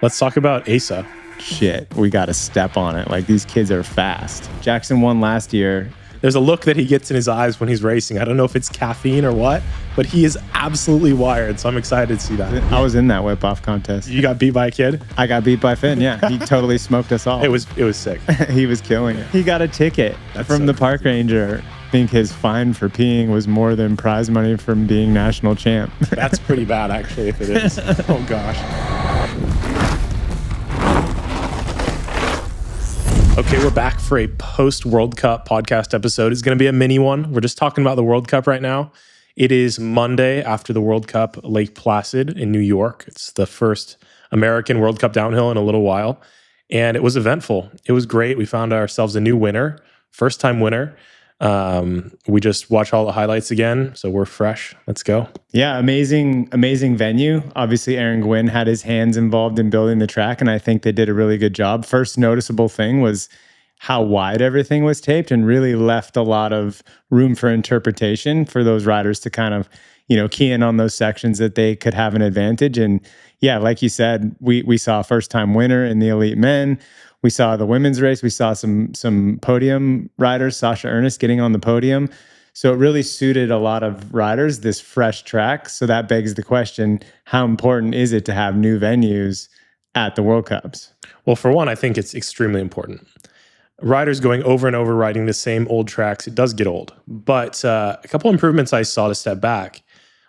Let's talk about Asa. Shit, we got to step on it. Like, these kids are fast. Jackson won last year. There's a look that he gets in his eyes when he's racing. I don't know if it's caffeine or what, but he is absolutely wired. So I'm excited to see that. I was in that whip-off contest. You got beat by a kid? I got beat by Finn, yeah. He totally smoked us all. It was sick. He was killing it. He got a ticket from the park ranger. I think his fine for peeing was more than prize money from being national champ. That's pretty bad, actually, if it is. Oh, gosh. Okay, we're back for a post-World Cup podcast episode. It's going to be a mini one. We're just talking about the World Cup right now. It is Monday after the World Cup, Lake Placid in New York. It's the first American World Cup downhill in a little while. And it was eventful. It was great. We found ourselves a new winner, first-time winner. We just watched all the highlights again, so we're fresh. Let's go. Yeah, amazing venue. Obviously, Aaron Gwynn had his hands involved in building the track, and I think they did a really good job. First noticeable thing was how wide everything was taped and really left a lot of room for interpretation for those riders to kind of, key in on those sections that they could have an advantage. And yeah, like you said, we saw a first-time winner in the elite men. We saw the women's race. We saw some podium riders, Sasha Ernest getting on the podium. So it really suited a lot of riders, this fresh track. So that begs the question, how important is it to have new venues at the World Cups? Well, for one, I think it's extremely important. Riders going over and over riding the same old tracks, it does get old. But a couple improvements I saw to step back.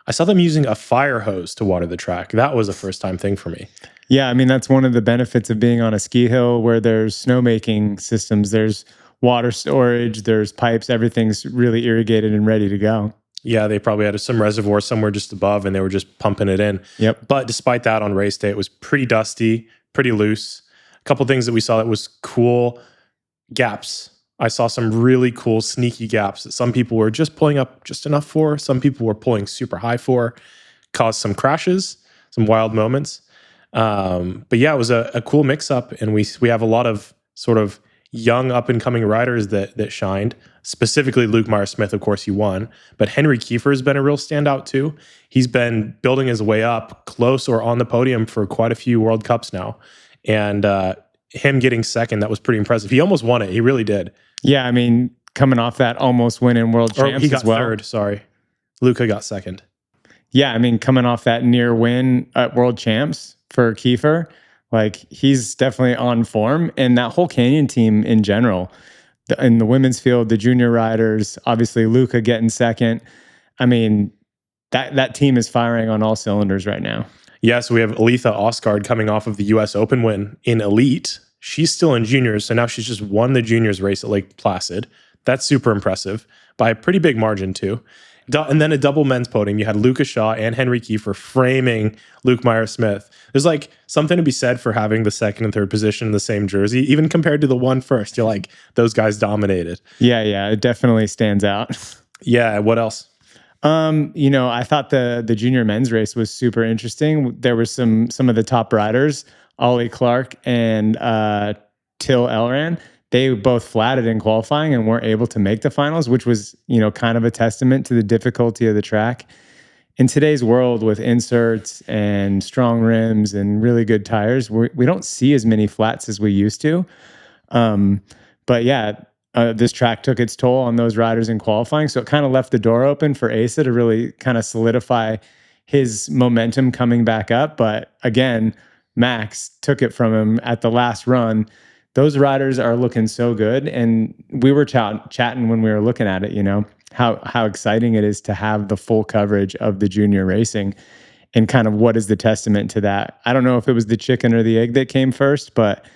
I saw them using a fire hose to water the track. That was a first-time thing for me. Yeah, I mean, that's one of the benefits of being on a ski hill where there's snowmaking systems. There's water storage, there's pipes, everything's really irrigated and ready to go. Yeah, they probably had some reservoir somewhere just above and they were just pumping it in. Yep. But despite that, on race day, it was pretty dusty, pretty loose. A couple things that we saw that was cool. Gaps. I saw some really cool sneaky gaps that some people were just pulling up just enough for. Some people were pulling super high for. Caused some crashes, some wild moments. But yeah, it was a cool mix-up, and we have a lot of sort of young up-and-coming riders that shined. Specifically, Luke Meyer-Smith, of course, he won. But Henry Kiefer has been a real standout too. He's been building his way up close or on the podium for quite a few World Cups now. And him getting second, that was pretty impressive. He almost won it. He really did. Yeah, I mean, coming off that almost win in World Champs he got as well. third, sorry. Luca got second. Yeah, I mean, coming off that near win at World Champs for Kiefer, like, he's definitely on form. And that whole Canyon team in general, in the women's field, the junior riders, obviously Luca getting second. I mean, that team is firing on all cylinders right now. Yeah, so we have Aletha Osgaard coming off of the U.S. Open win in Elite. She's still in juniors, so now she's just won the juniors race at Lake Placid. That's super impressive by a pretty big margin too. And then a double men's podium. You had Luca Shaw and Henry Kiefer framing Luke Meyer-Smith. There's like something to be said for having the second and third position in the same jersey, even compared to the one first. You're like, those guys dominated. Yeah, it definitely stands out. Yeah, what else? I thought the junior men's race was super interesting. There was some of the top riders, Ollie Clark and Till Elran. They both flatted in qualifying and weren't able to make the finals, which was, kind of a testament to the difficulty of the track. In today's world with inserts and strong rims and really good tires, we don't see as many flats as we used to. But yeah, this track took its toll on those riders in qualifying. So it kind of left the door open for Asa to really kind of solidify his momentum coming back up. But again, Max took it from him at the last run. Those riders are looking so good. And we were chatting when we were looking at it, how exciting it is to have the full coverage of the junior racing and kind of what is the testament to that. I don't know if it was the chicken or the egg that came first, but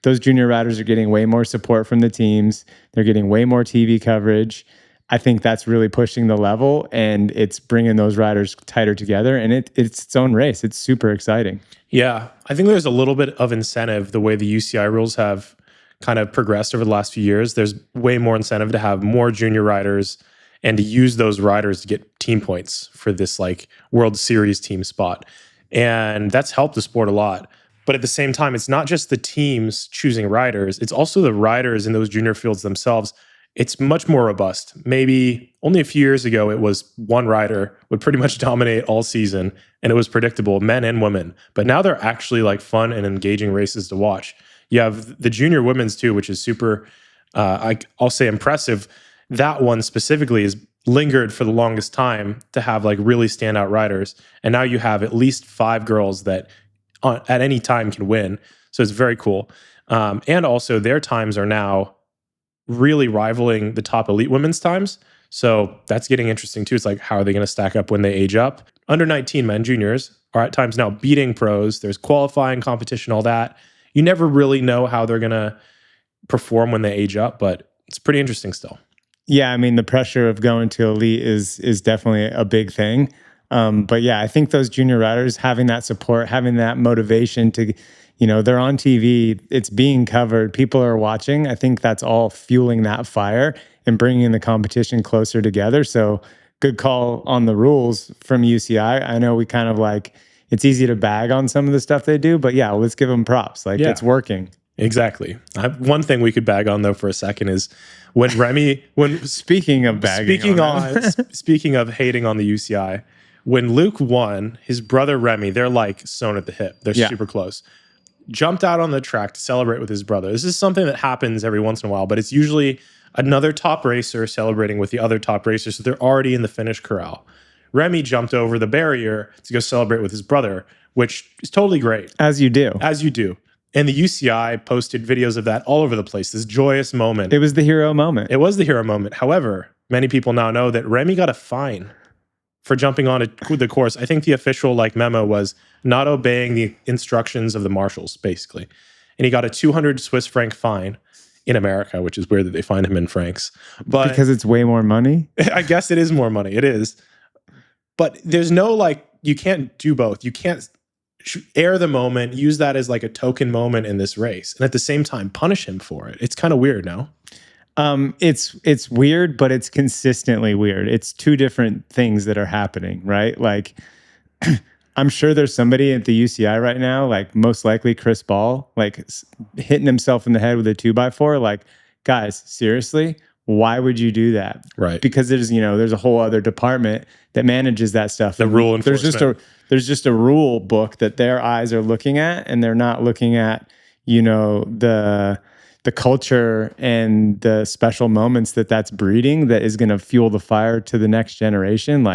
those junior riders are getting way more support from the teams. They're getting way more TV coverage. I think that's really pushing the level, and it's bringing those riders tighter together, and it's its own race. It's super exciting. Yeah, I think there's a little bit of incentive the way the UCI rules have kind of progressed over the last few years. There's way more incentive to have more junior riders and to use those riders to get team points for this like World Series team spot. And that's helped the sport a lot. But at the same time, it's not just the teams choosing riders, it's also the riders in those junior fields themselves it's much more robust. Maybe only a few years ago, it was one rider would pretty much dominate all season, and it was predictable, men and women. But now they're actually like fun and engaging races to watch. You have the junior women's too, which is super, I'll say impressive. That one specifically is lingered for the longest time to have like really standout riders. And now you have at least 5 girls that at any time can win. So it's very cool. And also their times are now really rivaling the top elite women's times. So that's getting interesting too. It's like, how are they going to stack up when they age up? Under 19 men, juniors, are at times now beating pros. There's qualifying competition, all that. You never really know how they're going to perform when they age up, but it's pretty interesting still. Yeah, I mean, the pressure of going to elite is definitely a big thing. But yeah, I think those junior riders having that support, having that motivation to, they're on TV, it's being covered, people are watching. I think that's all fueling that fire and bringing the competition closer together. So good call on the rules from UCI. I know we kind of like, it's easy to bag on some of the stuff they do, but yeah, let's give them props. Like it's working. Exactly. One thing we could bag on though for a second is when speaking of bagging, speaking of hating on the UCI, when Luke won, his brother Remy, they're like sewn at the hip. They're super close. Jumped out on the track to celebrate with his brother. This is something that happens every once in a while, but it's usually another top racer celebrating with the other top racer. So they're already in the finish corral. Remy jumped over the barrier to go celebrate with his brother, which is totally great. As you do. And the UCI posted videos of that all over the place, this joyous moment. It was the hero moment. It was the hero moment. However, many people now know that Remy got a fine for jumping on the course. I think the official memo was not obeying the instructions of the marshals, basically. And he got a 200 Swiss franc fine in America, which is weird that they find him in francs. But because it's way more money? I guess it is more money. It is. But there's no, you can't do both. You can't air the moment, use that as a token moment in this race, and at the same time punish him for it. It's kind of weird, no? It's weird, but it's consistently weird. It's two different things that are happening, right? I'm sure there's somebody at the UCI right now, most likely Chris Ball, hitting himself in the head with a 2x4. Guys, seriously, why would you do that? Right. Because there's a whole other department that manages that stuff. The rule enforcement. There's just a rule book that their eyes are looking at, and they're not looking at, the culture and the special moments that's breeding that is going to fuel the fire to the next generation.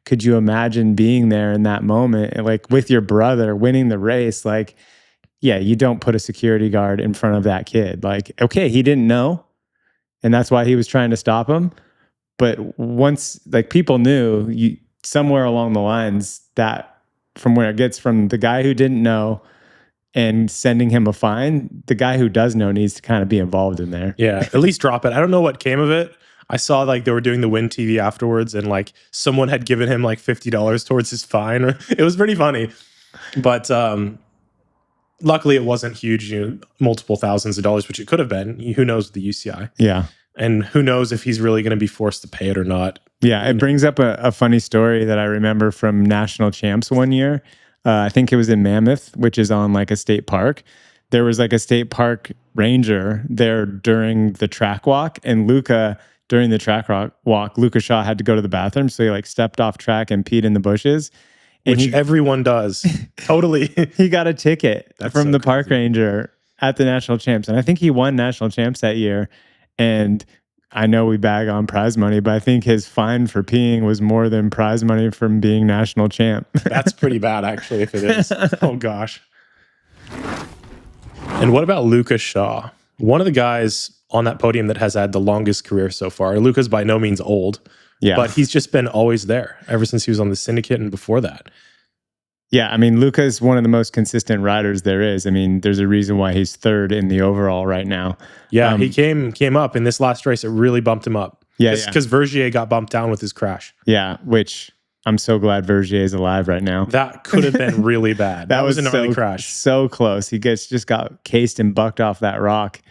Could you imagine being there in that moment and with your brother winning the race? Yeah, you don't put a security guard in front of that kid. Okay, he didn't know, and that's why he was trying to stop him. But once people knew, somewhere along the lines, that from where it gets from the guy who didn't know and sending him a fine, the guy who does know needs to kind of be involved in there. Yeah, at least drop it. I don't know what came of it. I saw they were doing the Win TV afterwards, and someone had given him $50 towards his fine. It was pretty funny. But luckily it wasn't huge, multiple thousands of dollars, which it could have been. Who knows with the UCI? Yeah. And who knows if he's really going to be forced to pay it or not. Yeah, it brings up a funny story that I remember from National Champs one year. I think it was in Mammoth, which is on a state park. There was a state park ranger there during the track walk, and Luca, during the track walk, Luca Shaw had to go to the bathroom, so he stepped off track and peed in the bushes. And which everyone does. Totally. He got a ticket from the park ranger at the National Champs, and I think he won National Champs that year. And I know we bag on prize money, but I think his fine for peeing was more than prize money from being national champ. That's pretty bad, actually, if it is. Oh, gosh. And what about Luca Shaw? One of the guys on that podium that has had the longest career so far. Luca's by no means old, but he's just been always there ever since he was on the syndicate and before that. Yeah, I mean, Luca's one of the most consistent riders there is. I mean, there's a reason why he's third in the overall right now. Yeah, he came up in this last race. It really bumped him up. Yeah, because Vergier got bumped down with his crash. Yeah, which I'm so glad Vergier is alive right now. That could have been really bad. That was an early crash. So close. He just got cased and bucked off that rock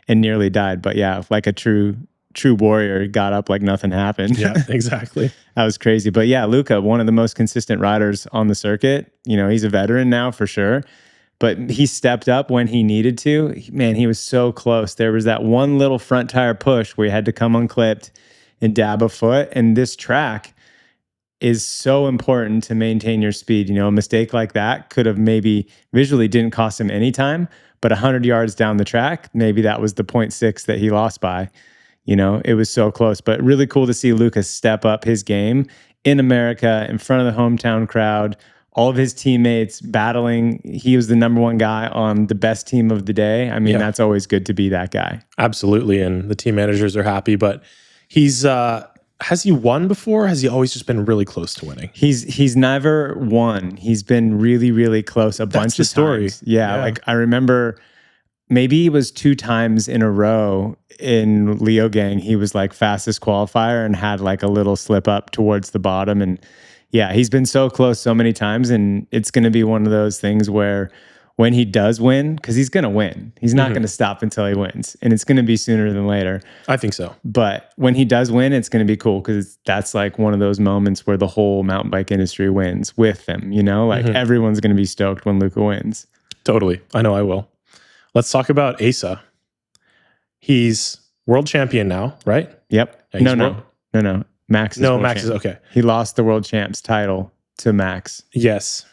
and nearly died. But yeah, like a true warrior, got up like nothing happened. Yeah, exactly. That was crazy. But yeah, Luca, one of the most consistent riders on the circuit. He's a veteran now for sure. but he stepped up when he needed to. Man, he was so close. There was that one little front tire push where he had to come unclipped and dab a foot. And this track is so important to maintain your speed. You know, a mistake like that could have maybe visually didn't cost him any time, but 100 yards down the track, maybe that was the 0.6 that he lost by. You know, it was so close, but really cool to see Lucas step up his game in America in front of the hometown crowd, all of his teammates battling. He was the number one guy on the best team of the day. I mean, that's always good to be that guy. Absolutely. And the team managers are happy, but he's, has he won before? Has he always just been really close to winning? He's never won. He's been really, really close bunch of times. Yeah, like I remember maybe it was 2 times in a row in Leogang. He was like fastest qualifier and had like a little slip up towards the bottom. And yeah, he's been so close so many times. And it's going to be one of those things where when he does win, because he's going to win, he's not going to stop until he wins. And it's going to be sooner than later. I think so. But when he does win, it's going to be cool because that's like one of those moments where the whole mountain bike industry wins with him. You know, like everyone's going to be stoked when Luca wins. Totally. I know I will. Let's talk about Asa. He's world champion now, right? Yep. Yeah, No. Max is Max is okay. He lost the world champs title to Max. Yes.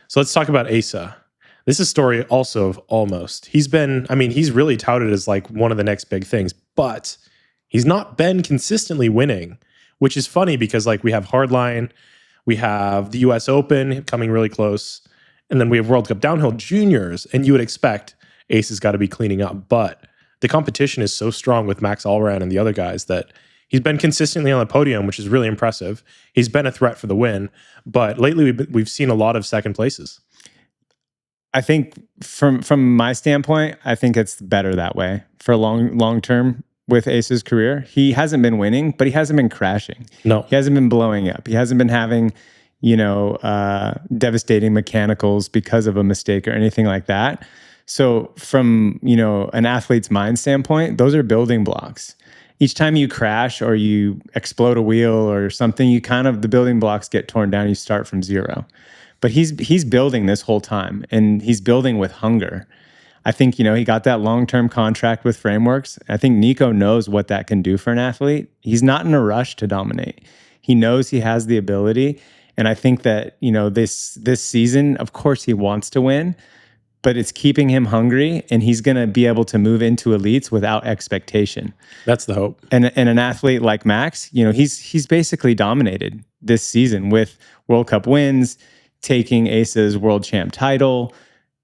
So let's talk about Asa. This is a story also of almost. He's really touted as like one of the next big things, but he's not been consistently winning, which is funny because like we have Hardline, we have the US Open coming really close, and then we have World Cup Downhill Juniors, and you would expect Ace has got to be cleaning up, but the competition is so strong with Max Allround and the other guys that he's been consistently on the podium, which is really impressive. He's been a threat for the win, but lately we've seen a lot of second places. I think from my standpoint, I think it's better that way for long term with Ace's career. He hasn't been winning, but he hasn't been crashing. No. He hasn't been blowing up. He hasn't been having, devastating mechanicals because of a mistake or anything like that. So from, an athlete's mind standpoint, those are building blocks. Each time you crash or you explode a wheel or something, the building blocks get torn down. You start from zero. But he's building this whole time, and he's building with hunger. I think, he got that long-term contract with Frameworks. I think Nico knows what that can do for an athlete. He's not in a rush to dominate. He knows he has the ability. And I think that, this season, of course he wants to win, but it's keeping him hungry, and he's going to be able to move into elites without expectation. That's the hope. And an athlete like Max, he's basically dominated this season with World Cup wins, taking Asa's world champ title.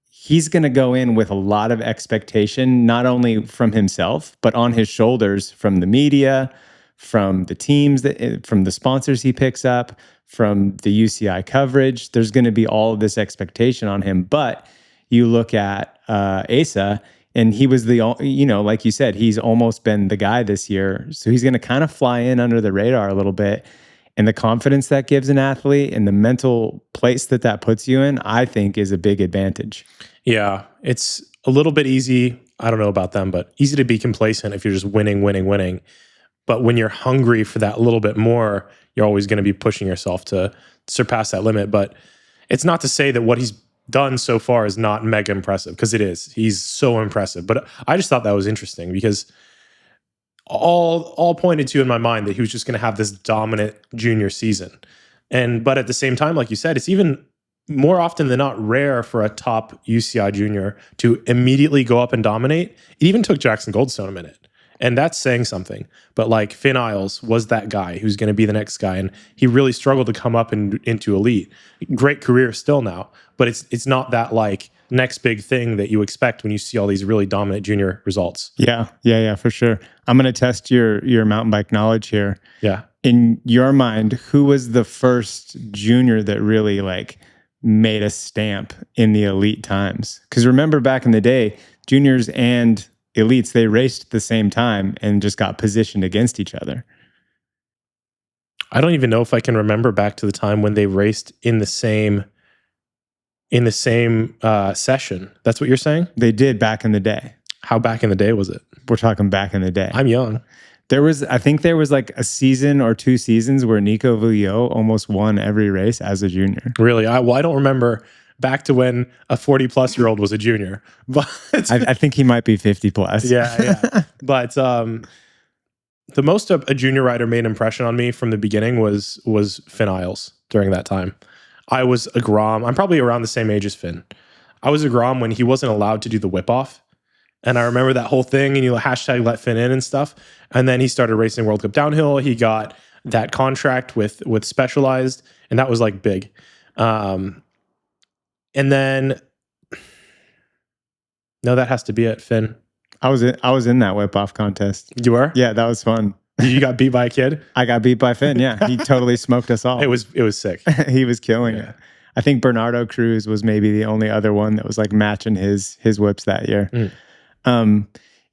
He's going to go in with a lot of expectation, not only from himself, but on his shoulders from the media, from the teams, from the sponsors he picks up, from the UCI coverage. There's going to be all of this expectation on him. But you look at Asa, and he was like you said, he's almost been the guy this year. So he's going to kind of fly in under the radar a little bit. And the confidence that gives an athlete and the mental place that puts you in, I think is a big advantage. Yeah, it's a little bit easy. I don't know about them, but easy to be complacent if you're just winning. But when you're hungry for that little bit more, you're always going to be pushing yourself to surpass that limit. But it's not to say that what he's done so far is not mega impressive, because it is. He's so impressive. But I just thought that was interesting because all pointed to in my mind that he was just going to have this dominant junior season. But at the same time, like you said, it's even more often than not rare for a top UCI junior to immediately go up and dominate. It even took Jackson Goldstone a minute. And that's saying something. But like Finn Isles was that guy who's going to be the next guy. And he really struggled to come up into elite. Great career still now. But it's not that like next big thing that you expect when you see all these really dominant junior results. Yeah, for sure. I'm going to test your mountain bike knowledge here. Yeah. In your mind, who was the first junior that really like made a stamp in the elite times? Because remember back in the day, juniors and elites, they raced at the same time and just got positioned against each other. I don't even know if I can remember back to the time when they raced in the same session. That's what you're saying? They did back in the day. How back in the day was it? We're talking back in the day. I'm young. I think there was like a season or 2 seasons where Nico Vuillot almost won every race as a junior. Really? I don't remember back to when a 40-plus-year-old was a junior. But I think he might be 50 plus. yeah. But the most a junior rider made an impression on me from the beginning was Finn Isles during that time. I was a Grom. I'm probably around the same age as Finn. I was a Grom when he wasn't allowed to do the whip off. And I remember that whole thing, and hashtag let Finn in and stuff. And then he started racing World Cup downhill. He got that contract with Specialized, and that was like big. And then no, that has to be it, Finn. I was in that whip off contest. You were? Yeah, that was fun. You got beat by a kid? I got beat by Finn. Yeah, he totally smoked us all. It was sick. He was killing it. I think Bernardo Cruz was maybe the only other one that was like matching his whips that year.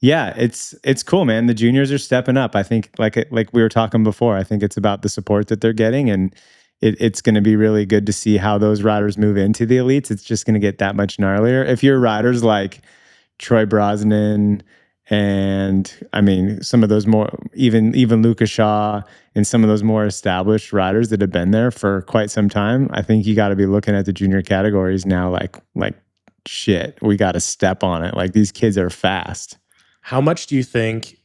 Yeah, it's cool, man. The juniors are stepping up. I think like we were talking before, I think it's about the support that they're getting, and it's going to be really good to see how those riders move into the elites. It's just going to get that much gnarlier. If you're riders like Troy Brosnan and I mean some of those more even Lucas Shaw and some of those more established riders that have been there for quite some time, I think you got to be looking at the junior categories now like shit, we got to step on it. Like these kids are fast. How much do you think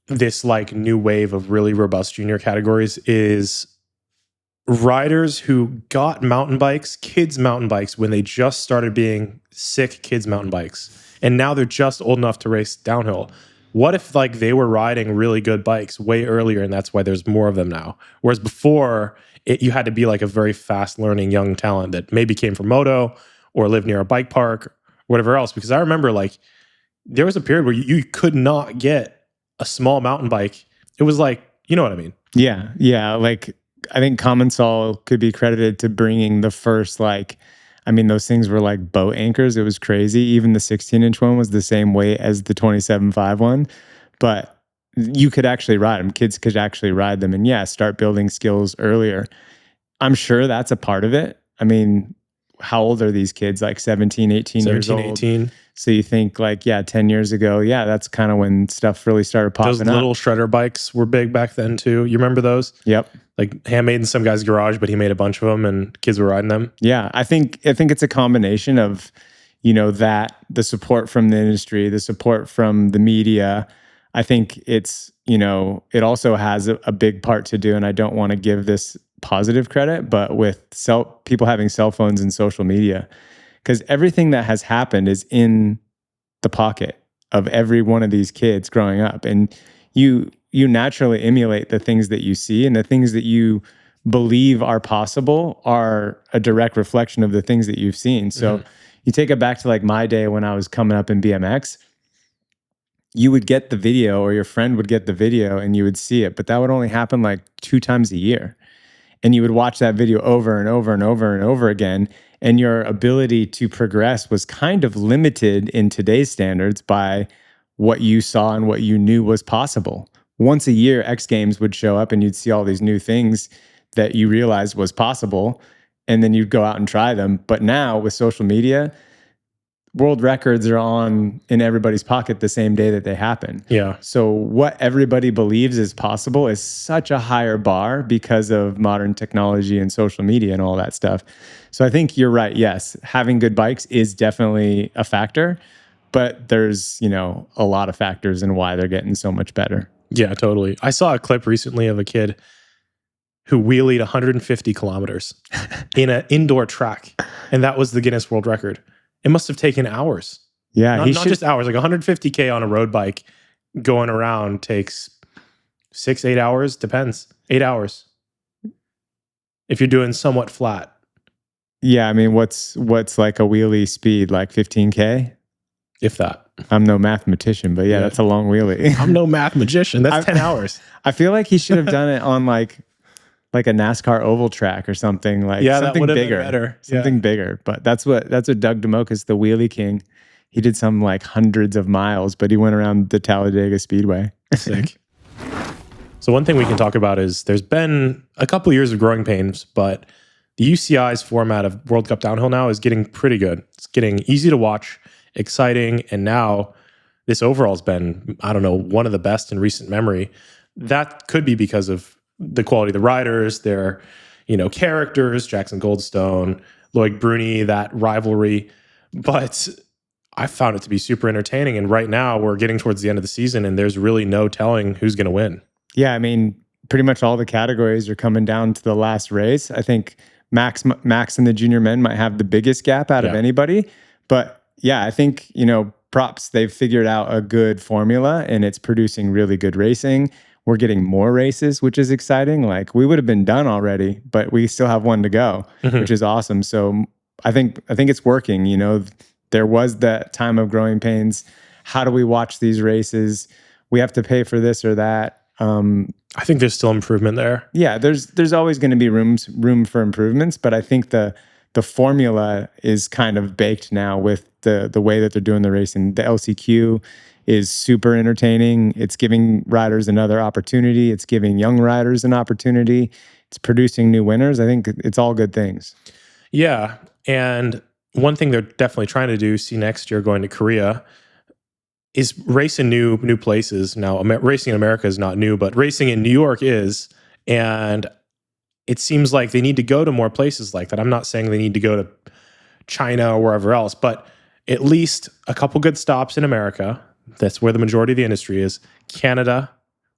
this like new wave of really robust junior categories is riders who got mountain bikes, kids mountain bikes, when they just started being sick kids mountain bikes, and now they're just old enough to race downhill? What if like they were riding really good bikes way earlier, and that's why there's more of them now? Whereas before, you had to be like a very fast learning young talent that maybe came from moto or lived near a bike park or whatever else. Because I remember like there was a period where you could not get a small mountain bike. It was like, you know what I mean? Yeah. Like I think Common Sol could be credited to bringing the first those things were like boat anchors. It was crazy. Even the 16-inch one was the same weight as the 27.5 one, but you could actually ride them. Kids could actually ride them, and start building skills earlier. I'm sure that's a part of it. I mean, how old are these kids? Like 17, 18 years old. 18. So you think 10 years ago, that's kind of when stuff really started popping up. Those little shredder bikes were big back then too. You remember those? Yep. Like handmade in some guy's garage, but he made a bunch of them and kids were riding them. Yeah, I think it's a combination of, that the support from the industry, the support from the media. I think it's, it also has a big part to do, and I don't want to give this positive credit, but with people having cell phones and social media, because everything that has happened is in the pocket of every one of these kids growing up, and you naturally emulate the things that you see, and the things that you believe are possible are a direct reflection of the things that you've seen. So you take it back to like my day when I was coming up in BMX, you would get the video, or your friend would get the video and you would see it, but that would only happen like 2 times a year. And you would watch that video over and over and over and over again. And your ability to progress was kind of limited in today's standards by what you saw and what you knew was possible. Once a year, X Games would show up and you'd see all these new things that you realized was possible. And then you'd go out and try them. But now with social media, world records are in everybody's pocket the same day that they happen. Yeah. So what everybody believes is possible is such a higher bar because of modern technology and social media and all that stuff. So I think you're right. Yes, having good bikes is definitely a factor, but there's, a lot of factors in why they're getting so much better. Yeah, totally. I saw a clip recently of a kid who wheelied 150 kilometers in an indoor track, and that was the Guinness World Record. It must have taken hours. Yeah, not just hours. Like 150K on a road bike going around takes 6-8 hours. Depends. 8 hours. If you're doing somewhat flat. Yeah, I mean, what's like a wheelie speed? Like 15K? If that. I'm no mathematician, but yeah, that's a long wheelie. I'm no math magician. That's 10 hours. I feel like he should have done it on like a NASCAR oval track or something, something that would have bigger, been better. Something bigger. But that's what Doug DeMoca's the wheelie king. He did some like hundreds of miles, but he went around the Talladega Speedway. Sick. So one thing we can talk about is there's been a couple of years of growing pains, but the UCI's format of World Cup downhill now is getting pretty good. It's getting easy to watch, exciting, and now this overall has been, I don't know, one of the best in recent memory. That could be because of the quality of the riders, their, characters, Jackson Goldstone, Loic Bruni, that rivalry. But I found it to be super entertaining. And right now we're getting towards the end of the season and there's really no telling who's going to win. Yeah, I mean, pretty much all the categories are coming down to the last race. I think Max and the junior men might have the biggest gap out of anybody. But yeah, I think, props, they've figured out a good formula and it's producing really good racing. We're getting more races, which is exciting. Like we would have been done already, but we still have one to go, which is awesome. So I think it's working. There was that time of growing pains. How do we watch these races? We have to pay for this or that. I think there's still improvement there. Yeah, there's always going to be room for improvements, but I think the formula is kind of baked now with the way that they're doing the racing. The LCQ is super entertaining. It's giving riders another opportunity. It's giving young riders an opportunity. It's producing new winners. I think it's all good things. Yeah, and one thing they're definitely trying to do, see next year going to Korea, is race in new places. Now, racing in America is not new, but racing in New York is, and it seems like they need to go to more places like that. I'm not saying they need to go to China or wherever else, but at least a couple good stops in America. That's where the majority of the industry is. Canada.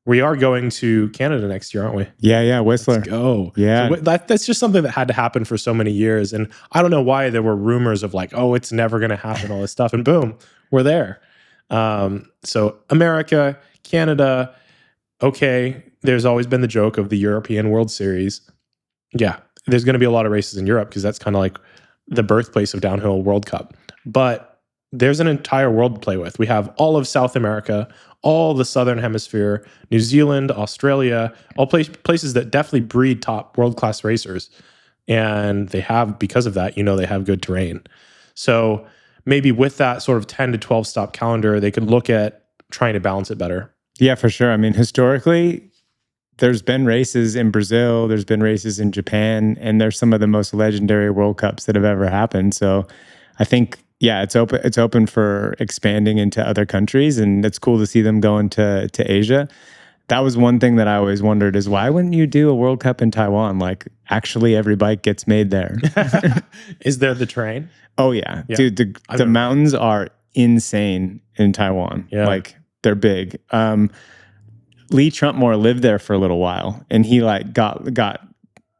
We are going to Canada next year, aren't we? Yeah, Whistler. Let's go. Yeah. So that's just something that had to happen for so many years. And I don't know why there were rumors of like, oh, it's never going to happen, all this stuff. And boom, we're there. So America, Canada, okay. There's always been the joke of the European World Series. Yeah, there's going to be a lot of races in Europe because that's kind of like the birthplace of downhill World Cup. But there's an entire world to play with. We have all of South America, all the Southern Hemisphere, New Zealand, Australia, all places that definitely breed top world-class racers. And they have, because of that, they have good terrain. So maybe with that sort of 10 to 12 stop calendar, they could look at trying to balance it better. Yeah, for sure. I mean, historically, there's been races in Brazil, there's been races in Japan, and there's some of the most legendary World Cups that have ever happened. So I think, yeah, it's open for expanding into other countries, and it's cool to see them going to Asia. That was one thing that I always wondered is why wouldn't you do a World Cup in Taiwan? Like, actually, every bike gets made there. Is there the terrain? Oh, yeah. Dude, the mountains are insane in Taiwan. Yeah. Like, they're big. Lee Trumpmore lived there for a little while, and he like got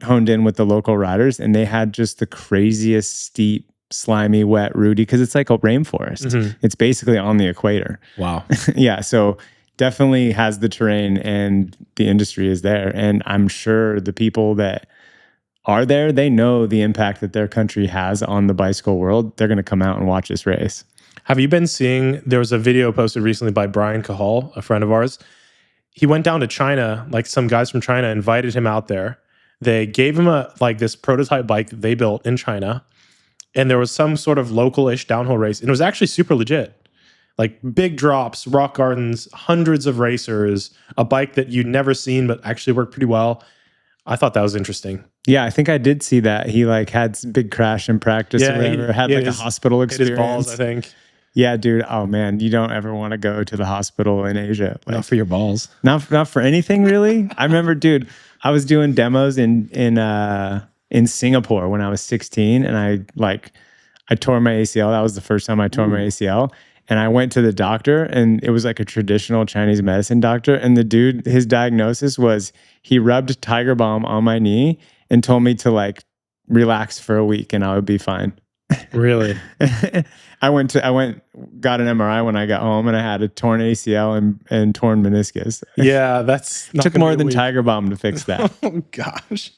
honed in with the local riders, and they had just the craziest steep, slimy, wet, rooty, because it's like a rainforest. It's basically on the equator. Wow. Yeah, so definitely has the terrain, and the industry is there. And I'm sure the people that are there, they know the impact that their country has on the bicycle world. They're going to come out and watch this race. Have you been seeing, there was a video posted recently by Brian Cahal, a friend of ours. He went down to China, like some guys from China invited him out there. They gave him this prototype bike that they built in China. And there was some sort of local-ish downhill race. And it was actually super legit. Like big drops, rock gardens, hundreds of racers, a bike that you'd never seen, but actually worked pretty well. I thought that was interesting. Yeah, I think I did see that. He like had some big crash in practice or whatever. Had like a hospital experience. Hit his balls, I think. Yeah, dude. Oh man, you don't ever want to go to the hospital in Asia. Like, not for your balls. Not for anything really. I remember, dude. I was doing demos in Singapore when I was 16, and I tore my ACL. That was the first time I tore my ACL. And I went to the doctor, and it was like a traditional Chinese medicine doctor. And the dude, his diagnosis was he rubbed Tiger Balm on my knee and told me to like relax for a week, and I would be fine. Really? I got an MRI when I got home, and I had a torn ACL and torn meniscus. Yeah, that's not took more than Tiger Balm to fix that. Oh gosh.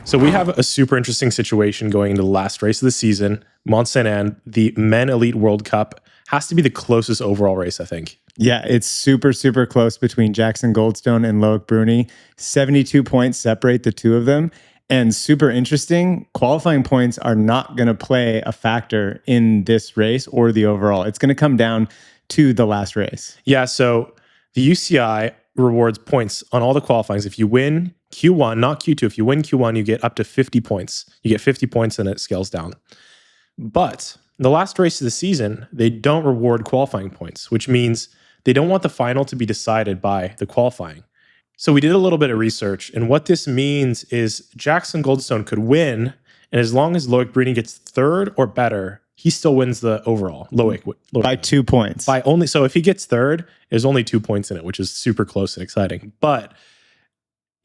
So we have a super interesting situation going into the last race of the season. Mont Saint Anne, the Men Elite World Cup, has to be the closest overall race, I think. Yeah, it's super, super close between Jackson Goldstone and Loic Bruni. 72 points separate the two of them. And super interesting, qualifying points are not going to play a factor in this race or the overall. It's going to come down to the last race. Yeah, so the UCI rewards points on all the qualifyings. If you win Q1, not Q2, if you win Q1, you get up to 50 points. You get 50 points and it scales down. But the last race of the season, they don't reward qualifying points, which means they don't want the final to be decided by the qualifying. So we did a little bit of research, and what this means is Jackson Goldstone could win And as long as Loic Bruni gets third or better, he still wins the overall. Loic by 2 points. So if he gets third, there's only 2 points in it, which is super close and exciting. But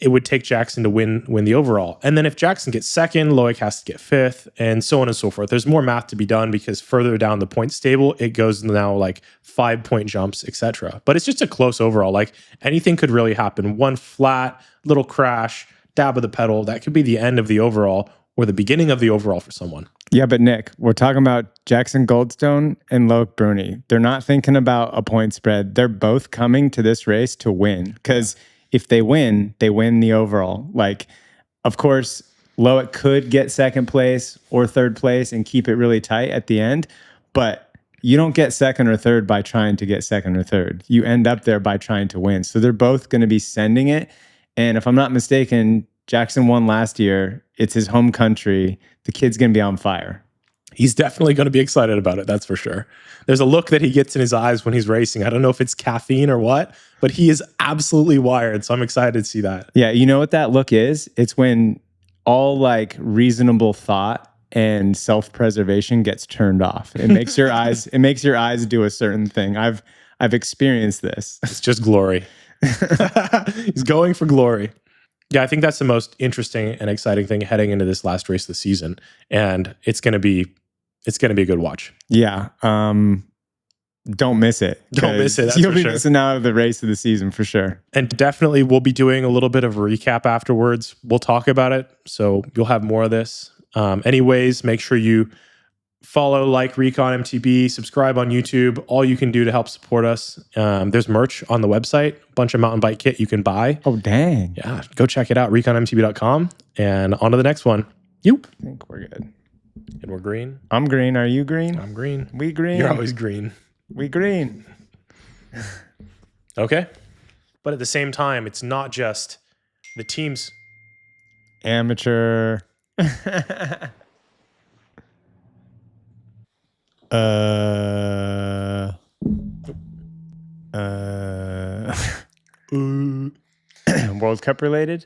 it would take Jackson to win the overall. And then if Jackson gets second, Loic has to get fifth, and so on and so forth. There's more math to be done because further down the point table, it goes now like 5-point jumps, etc. But it's just a close overall. Like anything could really happen. One flat, little crash, dab of the pedal, that could be the end of the overall or the beginning of the overall for someone. Yeah, but Nick, we're talking about Jackson Goldstone and Loic Bruni. They're not thinking about a point spread. They're both coming to this race to win because if they win the overall. Like, of course, Loic could get second place or third place and keep it really tight at the end, but you don't get second or third by trying to get second or third. You end up there by trying to win. So they're both going to be sending it. And if I'm not mistaken, Jackson won last year. It's his home country. The kid's going to be on fire. He's definitely going to be excited about it. That's for sure. There's a look that he gets in his eyes when he's racing. I don't know if it's caffeine or what, but he is absolutely wired. So I'm excited to see that. Yeah. You know what that look is? It's when all like reasonable thought and self-preservation gets turned off. It makes your eyes do a certain thing. I've experienced this. It's just glory. He's going for glory. Yeah, I think that's the most interesting and exciting thing heading into this last race of the season, and it's going to be a good watch. Yeah, don't miss it. Don't miss it. That's you'll be sure. missing out of the race of the season for sure. And definitely, we'll be doing a little bit of a recap afterwards. We'll talk about it, so you'll have more of this. Anyways, make sure you follow, like Recon MTB, subscribe on YouTube. All you can do to help support us. There's merch on the website, a bunch of mountain bike kit you can buy. Oh, dang. Yeah, go check it out, reconmtb.com. And on to the next one. Yoop. I think we're good. And we're green. I'm green. Are you green? I'm green. We green. You're always green. We green. Okay. But at the same time, it's not just the teams. Amateur. World Cup related?